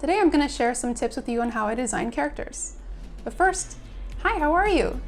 Today I'm going to share some tips with you on how I design characters. But first, hi, how are you?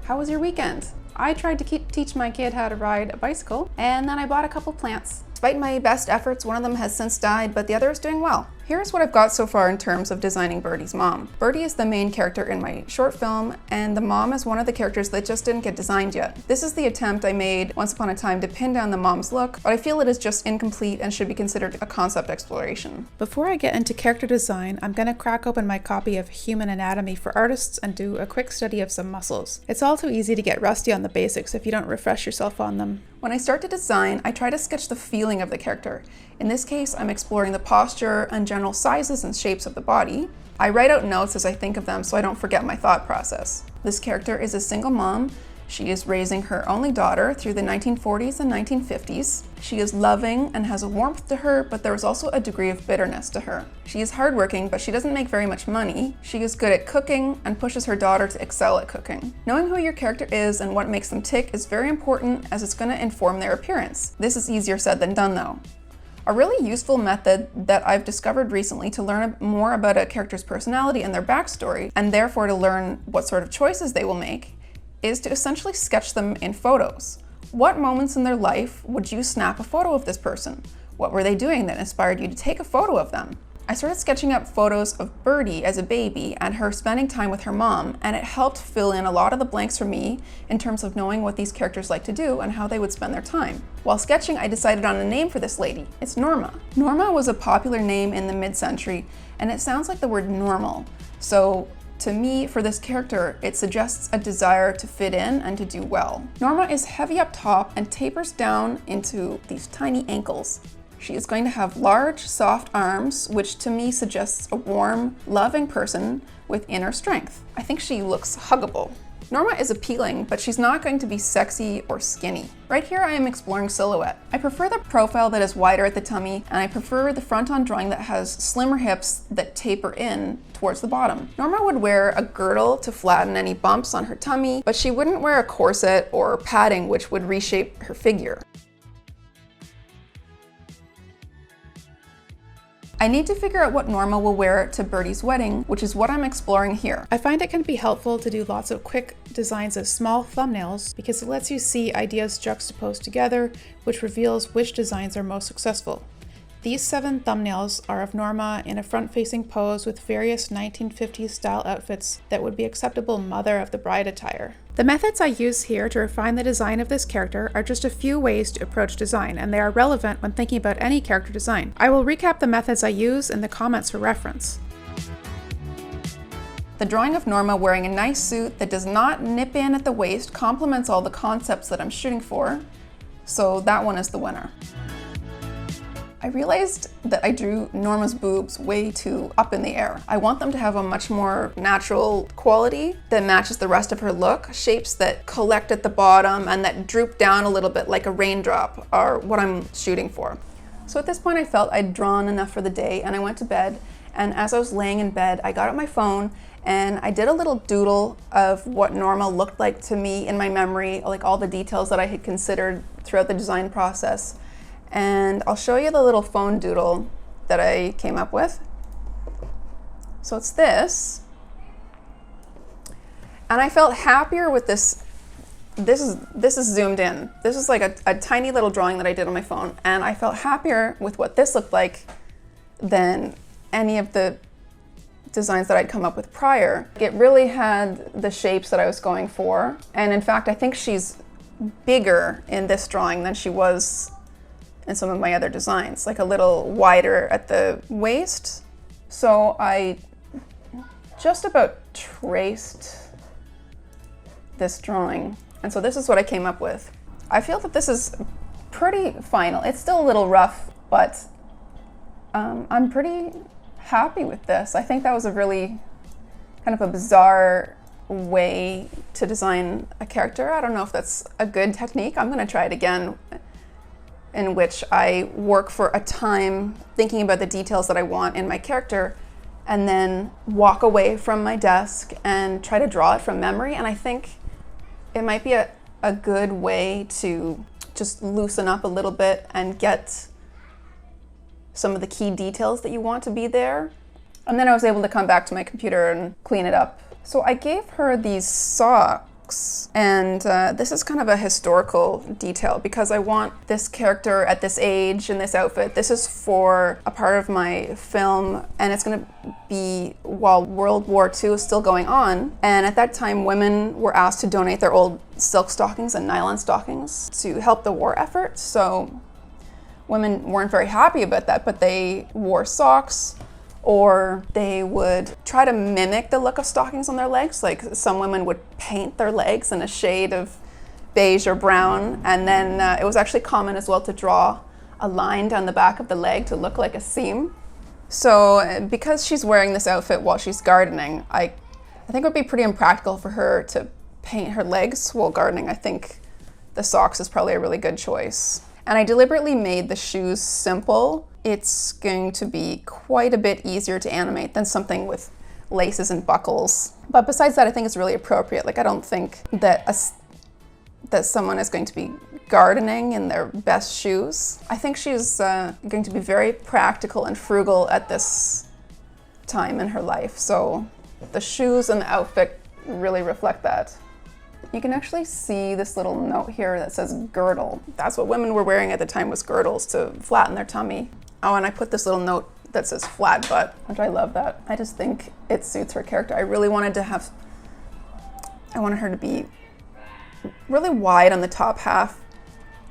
How was your weekend? I tried to teach my kid how to ride a bicycle, and then I bought a couple plants. Despite my best efforts, one of them has since died, but the other is doing well. Here's what I've got so far in terms of designing Birdie's mom. Birdie is the main character in my short film, and the mom is one of the characters that just didn't get designed yet. This is the attempt I made once upon a time to pin down the mom's look, but I feel it is just incomplete and should be considered a concept exploration. Before I get into character design, I'm gonna crack open my copy of Human Anatomy for Artists and do a quick study of some muscles. It's all too easy to get rusty on the basics if you don't refresh yourself on them. When I start to design, I try to sketch the feeling of the character. In this case, I'm exploring the posture and general sizes and shapes of the body. I write out notes as I think of them so I don't forget my thought process. This character is a single mom. She is raising her only daughter through the 1940s and 1950s. She is loving and has a warmth to her, but there is also a degree of bitterness to her. She is hardworking, but she doesn't make very much money. She is good at cooking and pushes her daughter to excel at cooking. Knowing who your character is and what makes them tick is very important, as it's going to inform their appearance. This is easier said than done though. A really useful method that I've discovered recently to learn more about a character's personality and their backstory, and therefore to learn what sort of choices they will make, is to essentially sketch them in photos. What moments in their life would you snap a photo of this person? What were they doing that inspired you to take a photo of them? I started sketching up photos of Birdie as a baby and her spending time with her mom, and it helped fill in a lot of the blanks for me in terms of knowing what these characters like to do and how they would spend their time. While sketching, I decided on a name for this lady. It's Norma. Norma was a popular name in the mid-century, and it sounds like the word normal. So to me, for this character, it suggests a desire to fit in and to do well. Norma is heavy up top and tapers down into these tiny ankles. She is going to have large, soft arms, which to me suggests a warm, loving person with inner strength. I think she looks huggable. Norma is appealing, but she's not going to be sexy or skinny. Right here I am exploring silhouette. I prefer the profile that is wider at the tummy, and I prefer the front-on drawing that has slimmer hips that taper in towards the bottom. Norma would wear a girdle to flatten any bumps on her tummy, but she wouldn't wear a corset or padding which would reshape her figure. I need to figure out what Norma will wear to Birdie's wedding, which is what I'm exploring here. I find it can be helpful to do lots of quick designs of small thumbnails because it lets you see ideas juxtaposed together, which reveals which designs are most successful. These 7 thumbnails are of Norma in a front-facing pose with various 1950s style outfits that would be acceptable mother of the bride attire. The methods I use here to refine the design of this character are just a few ways to approach design, and they are relevant when thinking about any character design. I will recap the methods I use in the comments for reference. The drawing of Norma wearing a nice suit that does not nip in at the waist complements all the concepts that I'm shooting for, so that one is the winner. I realized that I drew Norma's boobs way too up in the air. I want them to have a much more natural quality that matches the rest of her look. Shapes that collect at the bottom and that droop down a little bit like a raindrop are what I'm shooting for. So at this point I felt I'd drawn enough for the day and I went to bed, and as I was laying in bed I got out my phone and I did a little doodle of what Norma looked like to me in my memory, like all the details that I had considered throughout the design process. And I'll show you the little phone doodle that I came up with. So it's this. And I felt happier with this. This is zoomed in. This is like a tiny little drawing that I did on my phone. And I felt happier with what this looked like than any of the designs that I'd come up with prior. It really had the shapes that I was going for. And in fact, I think she's bigger in this drawing than she was in some of my other designs, like a little wider at the waist. So I just about traced this drawing. And so this is what I came up with. I feel that this is pretty final. It's still a little rough, but I'm pretty happy with this. I think that was a really kind of a bizarre way to design a character. I don't know if that's a good technique. I'm gonna try it again, in which I work for a time thinking about the details that I want in my character and then walk away from my desk and try to draw it from memory. And I think it might be a good way to just loosen up a little bit and get some of the key details that you want to be there And then I was able to come back to my computer and clean it up. So I gave her these socks, and this is kind of a historical detail because I want this character at this age in this outfit. This is for a part of my film, and it's going to be while World War II is still going on. And at that time, women were asked to donate their old silk stockings and nylon stockings to help the war effort. So women weren't very happy about that, but they wore socks, or they would try to mimic the look of stockings on their legs. Like some women would paint their legs in a shade of beige or brown, and then it was actually common as well to draw a line down the back of the leg to look like a seam. So because she's wearing this outfit while she's gardening, I think it would be pretty impractical for her to paint her legs while gardening. I think the socks is probably a really good choice. And I deliberately made the shoes simple. It's going to be quite a bit easier to animate than something with laces and buckles. But besides that, I think it's really appropriate. Like, I don't think that that someone is going to be gardening in their best shoes. I think she's going to be very practical and frugal at this time in her life. So the shoes and the outfit really reflect that. You can actually see this little note here that says girdle. That's what women were wearing at the time, was girdles to flatten their tummy. Oh, and I put this little note that says flat butt, which I love that. I just think it suits her character. I wanted her to be really wide on the top half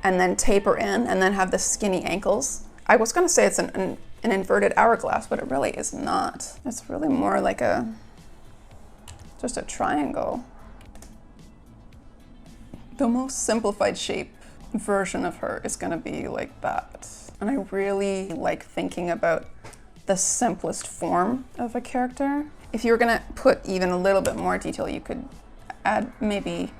and then taper in and then have the skinny ankles. I was gonna say it's an inverted hourglass, but it really is not. It's really more like just a triangle. The most simplified shape version of her is gonna be like that. And I really like thinking about the simplest form of a character. If you were gonna put even a little bit more detail, you could add maybe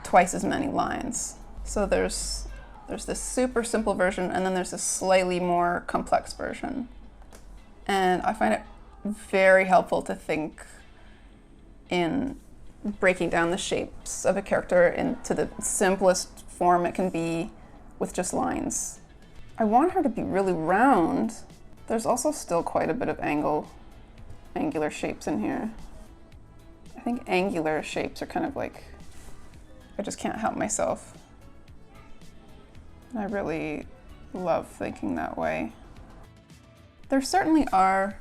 twice as many lines. So there's this super simple version, and then there's a slightly more complex version. And I find it very helpful to think in breaking down the shapes of a character into the simplest form it can be with just lines. I want her to be really round. There's also still quite a bit of angular shapes in here. I think angular shapes are kind of like, I just can't help myself. I really love thinking that way. There certainly are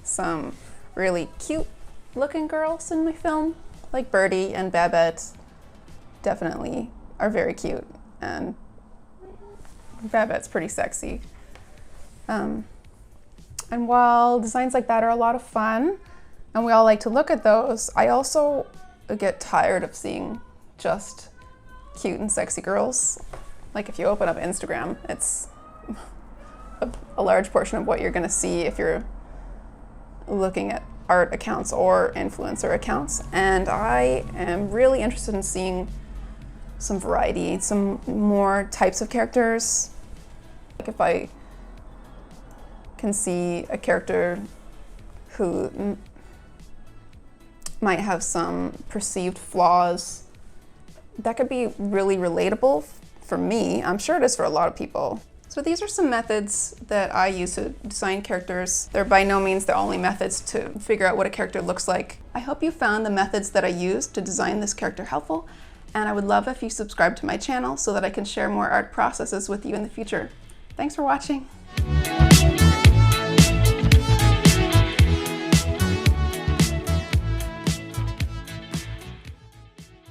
some really cute looking girls in my film, like Birdie and Babette definitely are very cute, and Babette's pretty sexy. And while designs like that are a lot of fun, and we all like to look at those, I also get tired of seeing just cute and sexy girls. Like if you open up Instagram, it's a large portion of what you're gonna see if you're looking at art accounts or influencer accounts. And I am really interested in seeing some variety, some more types of characters. Like if I can see a character who might have some perceived flaws, that could be really relatable for me. I'm sure it is for a lot of people. So these are some methods that I use to design characters. They're by no means the only methods to figure out what a character looks like. I hope you found the methods that I used to design this character helpful, and I would love if you subscribe to my channel so that I can share more art processes with you in the future. Thanks for watching.